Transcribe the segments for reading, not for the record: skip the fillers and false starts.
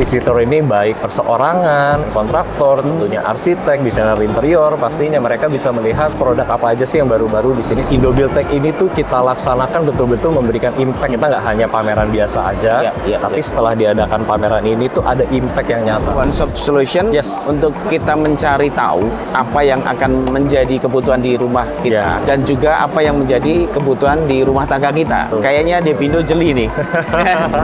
visitor ini baik perseorangan, kontraktor, tentunya arsitek, desainer interior, pastinya mereka bisa melihat produk apa aja sih yang baru-baru di sini. Indobuildtech ini tuh kita laksanakan betul-betul memberikan impact. Kita nggak hanya pameran biasa aja, tapi setelah diadakan pameran ini tuh ada impact yang nyata. One stop solution untuk kita mencari tahu apa yang akan menjadi kebutuhan di rumah kita dan juga apa yang menjadi kebutuhan di rumah tangga kita. Kayaknya Depindo jeli nih.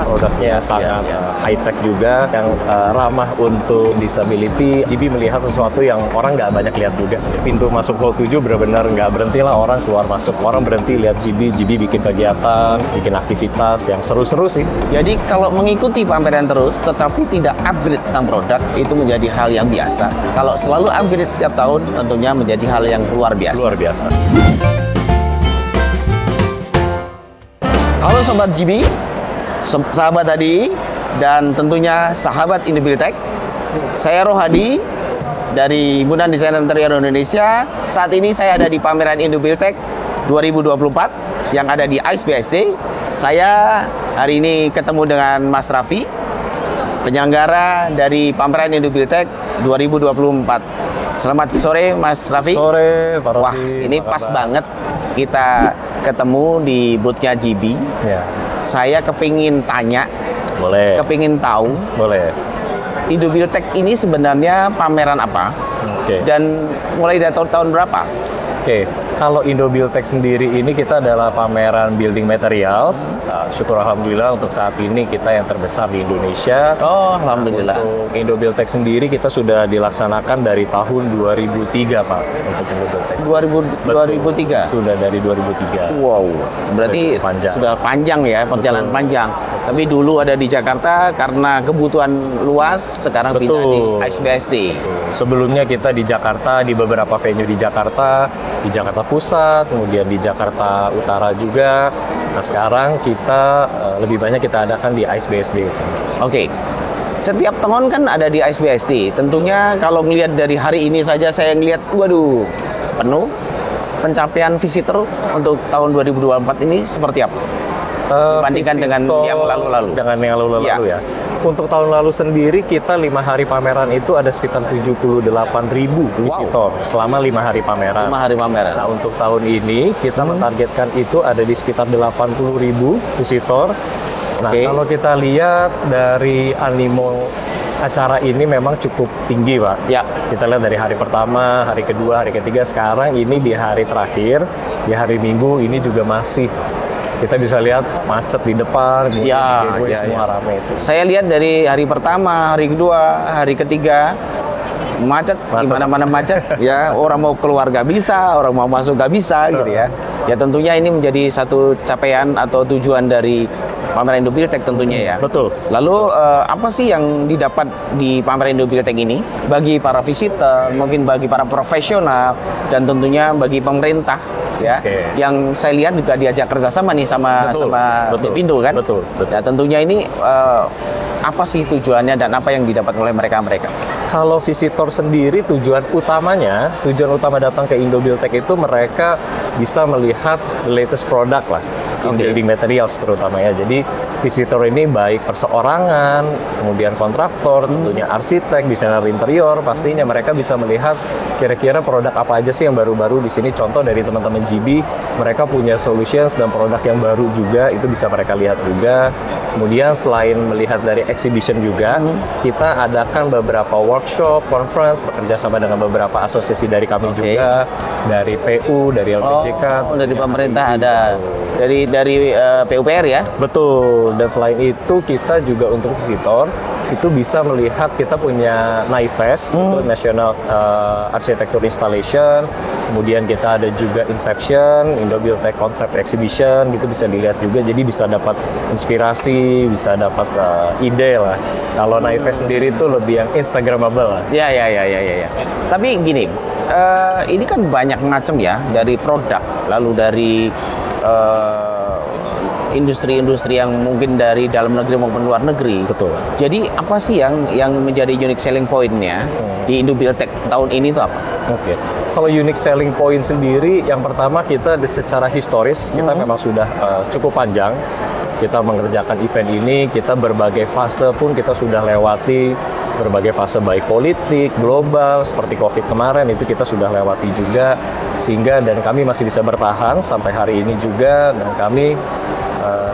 Produknya sangat high-tech juga, yang ramah untuk disability. GB melihat sesuatu yang orang nggak banyak lihat juga. Pintu masuk Hall 7 benar-benar nggak berhentilah orang keluar masuk. Orang berhenti lihat GB bikin kegiatan, bikin aktivitas yang seru-seru sih. Jadi kalau mengikuti pameran terus, tetapi tidak upgrade tentang produk, itu menjadi hal yang biasa. Kalau selalu upgrade setiap tahun, tentunya menjadi hal yang luar biasa. Luar biasa. Halo Sobat GB, sahabat tadi, dan tentunya sahabat Indobuildtech. Saya Rohadi dari Himpunan Desainer Interior Indonesia. Saat ini saya ada di pameran Indobuildtech 2024 yang ada di ISBSD. Saya hari ini ketemu dengan Mas Raffi, penyelenggara dari pameran Indobuildtech 2024. Selamat sore Mas Raffi. Sore Pak Raffi. Wah, ini pas banget kita ketemu di booth-nya GB. Saya kepingin tanya, kepingin tahu, Indobuildtech ini sebenarnya pameran apa? Dan mulai dari tahun berapa? Kalau Indobuildtech sendiri ini kita adalah pameran building materials. Syukur alhamdulillah untuk saat ini kita yang terbesar di Indonesia. Oh, alhamdulillah. Untuk Indobuildtech sendiri kita sudah dilaksanakan dari tahun 2003, Pak. Untuk Indobuildtech. 2003? Sudah dari 2003. Wow, berarti sudah panjang ya, perjalanan panjang. Tapi dulu ada di Jakarta karena kebutuhan luas, sekarang pindah di ISBSD. Sebelumnya kita di Jakarta, di beberapa venue di Jakarta Pusat, kemudian di Jakarta Utara juga. Nah sekarang kita lebih banyak kita adakan di ISBSD. Oke. Setiap tahun kan ada di ISBSD. Tentunya kalau ngelihat dari hari ini saja saya ngelihat, waduh, penuh. Pencapaian visitor untuk tahun 2024 ini seperti apa? Dibandingkan dengan yang lalu-lalu. Dengan yang lalu-lalu ya. Untuk tahun lalu sendiri kita 5 hari pameran itu ada sekitar 78.000 visitor selama 5 hari pameran. 5 hari pameran. Nah untuk tahun ini kita mentargetkan itu ada di sekitar 80.000 visitor. Nah kalau kita lihat dari animo acara ini memang cukup tinggi, Pak. Kita lihat dari hari pertama, hari kedua, hari ketiga, sekarang ini di hari terakhir, di hari Minggu ini juga masih kita bisa lihat macet di depan, semua ramai sih. Saya lihat dari hari pertama, hari kedua, hari ketiga macet. Di mana-mana macet. Ya, orang mau keluar gak bisa, orang mau masuk gak bisa gitu ya. Ya tentunya ini menjadi satu capaian atau tujuan dari pameran Indobuildtech tentunya ya. Betul. Lalu apa sih yang didapat di pameran Indobuildtech ini bagi para visitor, mungkin bagi para profesional, dan tentunya bagi pemerintah ya, yang saya lihat juga diajak kerjasama nih sama Depindo kan. Ya, tentunya ini apa sih tujuannya dan apa yang didapat oleh mereka? Kalau visitor sendiri tujuan utama datang ke Indobuildtech itu mereka bisa melihat the latest product lah, building materials terutama ya. Jadi visitor ini baik perseorangan, kemudian kontraktor, tentunya arsitek, desainer interior, pastinya mereka bisa melihat kira-kira produk apa aja sih yang baru-baru di sini. Contoh dari teman-teman GB, mereka punya solutions dan produk yang baru juga, itu bisa mereka lihat juga. Kemudian selain melihat dari exhibition juga, kita adakan beberapa workshop, conference, bekerja sama dengan beberapa asosiasi dari kami juga, dari PU, dari LPJK. Dari pemerintah ada, dari PUPR ya? Betul, dan selain itu kita juga untuk visitor, itu bisa melihat kita punya NAIFES, itu National Architecture Installation, kemudian kita ada juga Inception, Indobuildtech Concept Exhibition, gitu bisa dilihat juga, jadi bisa dapat inspirasi, bisa dapat ide lah. Kalau NAIFES sendiri itu lebih yang Instagramable lah. Ya. Tapi gini, ini kan banyak macam ya, dari produk, lalu dari industri-industri yang mungkin dari dalam negeri maupun luar negeri. Betul. Jadi apa sih yang menjadi unique selling point-nya di Indobuildtech tahun ini itu apa? Kalau unique selling point sendiri, yang pertama kita secara historis kita memang sudah cukup panjang. kita mengerjakan event ini, kita berbagai fase pun kita sudah lewati, berbagai fase baik politik, global, seperti COVID kemarin itu kita sudah lewati juga, sehingga dan kami masih bisa bertahan sampai hari ini juga, dan kami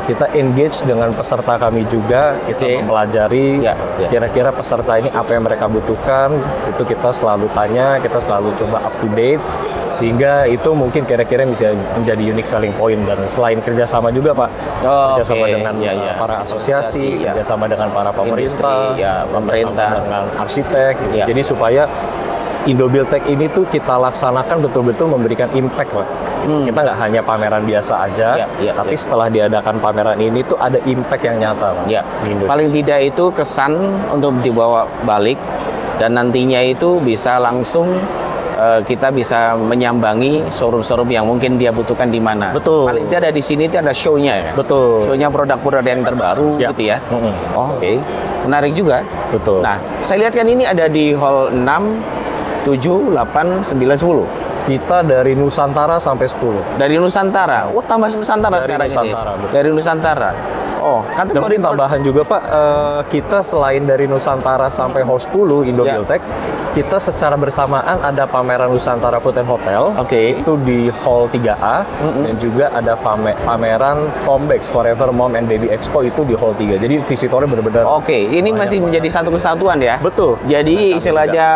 kita engage dengan peserta kami juga, kita mempelajari kira-kira peserta ini apa yang mereka butuhkan, itu kita selalu tanya, kita selalu coba up to date, sehingga itu mungkin kira-kira bisa menjadi unique selling point. Dan selain kerjasama juga Pak, kerjasama dengan para asosiasi, kerjasama dengan para pemerintah, pemerintah dengan arsitek, gitu. Jadi supaya Indobuildtek ini tuh kita laksanakan betul-betul memberikan impact Pak. Kita nggak hanya pameran biasa aja, tapi setelah diadakan pameran ini tuh ada impact yang nyata Pak. Paling tidak itu kesan untuk dibawa balik, dan nantinya itu bisa langsung kita bisa menyambangi showroom-showroom yang mungkin dia butuhkan di mana. Betul. Paling tidak ada di sini itu ada show-nya ya. Betul. Show-nya produk-produk yang terbaru gitu ya. Oke. Menarik juga. Betul. Nah, saya lihat kan ini ada di hall 6, 7, 8, 9, 10. Kita dari Nusantara sampai 10. Dari Nusantara. Oh, tambah Nusantara Dari sekarang Nusantara, ini. betul. Dari Nusantara. Oh, Dan mungkin tambahan juga Pak, kita selain dari Nusantara sampai hall 10 Indobuildtek, kita secara bersamaan ada pameran Nusantara Food and Hotel, itu di hall 3A, dan juga ada pameran Comebacks Forever Mom and Baby Expo itu di hall 3. Jadi visitornya benar-benar. Ini masih menjadi satu kesatuan ya. Betul. Jadi istilahnya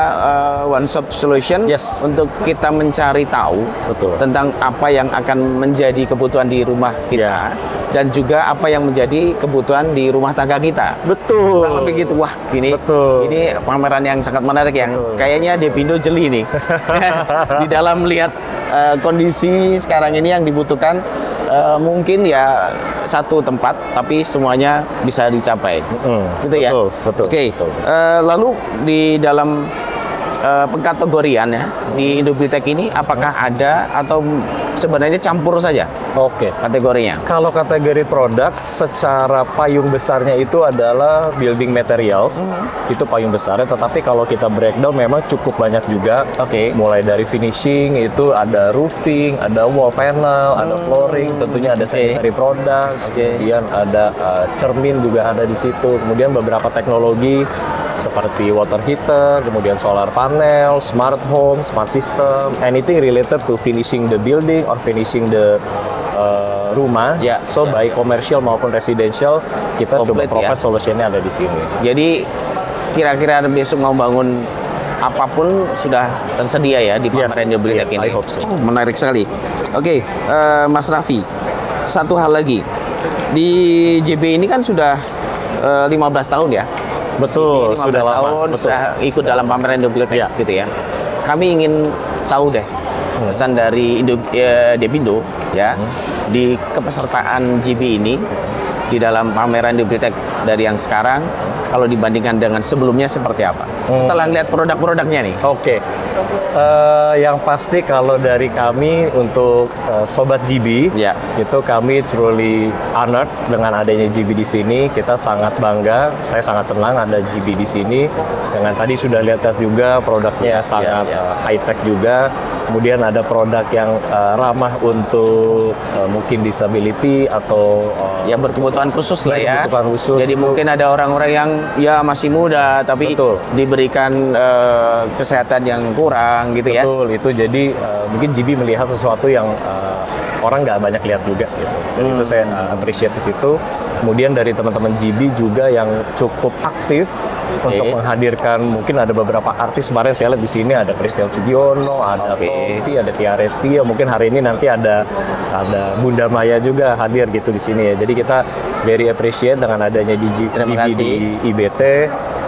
one stop solution untuk kita mencari tahu tentang apa yang akan menjadi kebutuhan di rumah kita. Dan juga apa yang menjadi kebutuhan di rumah tangga kita. Betul. Kurang lebih gitu. Wah, ini pameran yang sangat menarik yang kayaknya Depindo jeli nih. Di dalam melihat kondisi sekarang ini yang dibutuhkan mungkin ya satu tempat, tapi semuanya bisa dicapai. Gitu ya. Betul. Lalu di dalam pengkategorian ya di Indobuildtek ini apakah ada atau sebenarnya campur saja kategorinya? Kalau kategori produk secara payung besarnya itu adalah building materials, itu payung besarnya, tetapi kalau kita breakdown memang cukup banyak juga. Mulai dari finishing itu ada roofing, ada wall panel, ada flooring, tentunya ada sanitary products, kemudian ada cermin juga ada di situ, kemudian beberapa teknologi seperti water heater, kemudian solar panel, smart home, smart system, anything related to finishing the building or finishing the rumah. Baik komersial maupun residential, kita coba provide solutionnya ada di sini. Jadi kira-kira besok mau bangun apapun sudah tersedia ya di pameran Indobuildtek ini. Menarik sekali. Mas Raffi, satu hal lagi. Di JB ini kan sudah 15 tahun ya. Betul, sudah lama. Sudah ikut dalam pameran Indobuildtek gitu ya. Kami ingin tahu deh pesan dari Depindo ya di kepesertaan JB ini di dalam pameran Indobuildtek dari yang sekarang kalau dibandingkan dengan sebelumnya seperti apa? Setelah lihat produk-produknya nih. Yang pasti kalau dari kami untuk Sobat GB, itu kami truly honored dengan adanya GB di sini. Kita sangat bangga, saya sangat senang ada GB di sini. Dengan tadi sudah lihat juga produknya sangat high tech juga. Kemudian ada produk yang ramah untuk mungkin disability atau berkebutuhan khusus lah ya. Jadi itu. mungkin ada orang-orang yang masih muda tapi diberikan kesehatan yang kurang gitu ya. Betul, itu jadi mungkin GB melihat sesuatu yang orang nggak banyak lihat juga gitu. Dan itu saya appreciate di situ. Kemudian dari teman-teman GB juga yang cukup aktif untuk menghadirkan, mungkin ada beberapa artis kemarin saya lihat di sini ada Christian Sugiono, ada Tompi, ada Tia Restia, mungkin hari ini nanti ada Bunda Maya juga hadir gitu di sini ya. Jadi kita very appreciate dengan adanya GB di IBT.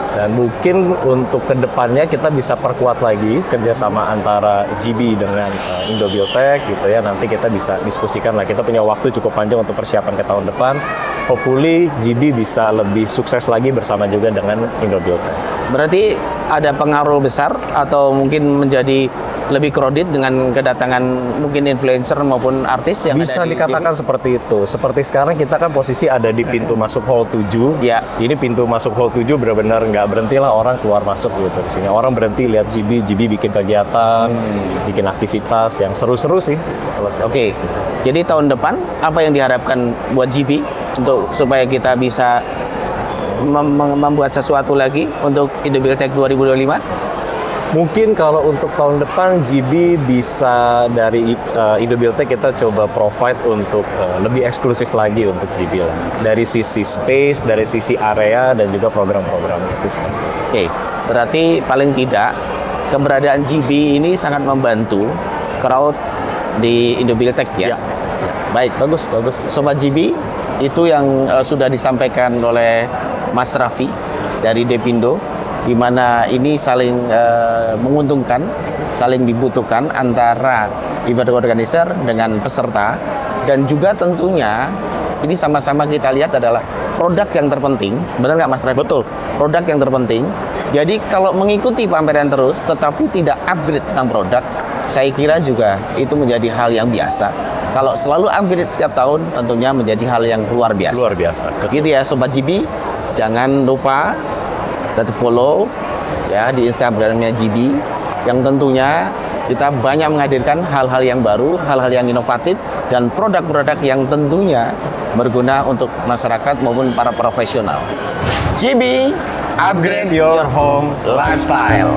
Dan mungkin untuk kedepannya kita bisa perkuat lagi kerjasama antara GB dengan Indobuildtek gitu ya. Nanti kita bisa diskusikan lah. Kita punya waktu cukup panjang untuk persiapan ke tahun depan. Hopefully GB bisa lebih sukses lagi bersama juga dengan Indobuildtek. Berarti ada pengaruh besar atau mungkin menjadi lebih crowded dengan kedatangan mungkin influencer maupun artis yang bisa ada di dikatakan GB? Seperti itu. Seperti sekarang kita kan posisi ada di pintu masuk hall 7. Ini pintu masuk hall 7 benar-benar nggak berhentilah orang keluar masuk gitu di sini. Orang berhenti lihat GB bikin kegiatan, bikin aktivitas yang seru-seru sih. Jadi tahun depan apa yang diharapkan buat GB untuk supaya kita bisa membuat sesuatu lagi untuk Indobuildtek 2025? Mungkin kalau untuk tahun depan GB bisa dari Indobuildtek kita coba provide untuk lebih eksklusif lagi untuk GB lah. Dari sisi space, dari sisi area dan juga program-program assessment. Oke, berarti paling tidak keberadaan GB ini sangat membantu crowd di Indobuildtek ya. Baik, Bagus. Sobat GB, itu yang sudah disampaikan oleh Mas Raffi dari Depindo, di mana ini saling menguntungkan, saling dibutuhkan antara event organizer dengan peserta, dan juga tentunya ini sama-sama kita lihat adalah produk yang terpenting, benar nggak Mas Raffi? Betul. Produk yang terpenting. Jadi kalau mengikuti pameran terus, tetapi tidak upgrade tentang produk, saya kira juga itu menjadi hal yang biasa. Kalau selalu upgrade setiap tahun, tentunya menjadi hal yang luar biasa. Luar biasa. Gitu ya Sobat GB, jangan lupa tetap follow ya di Instagramnya GB, yang tentunya kita banyak menghadirkan hal-hal yang baru, hal-hal yang inovatif, dan produk-produk yang tentunya berguna untuk masyarakat maupun para profesional. GB, upgrade your home lifestyle.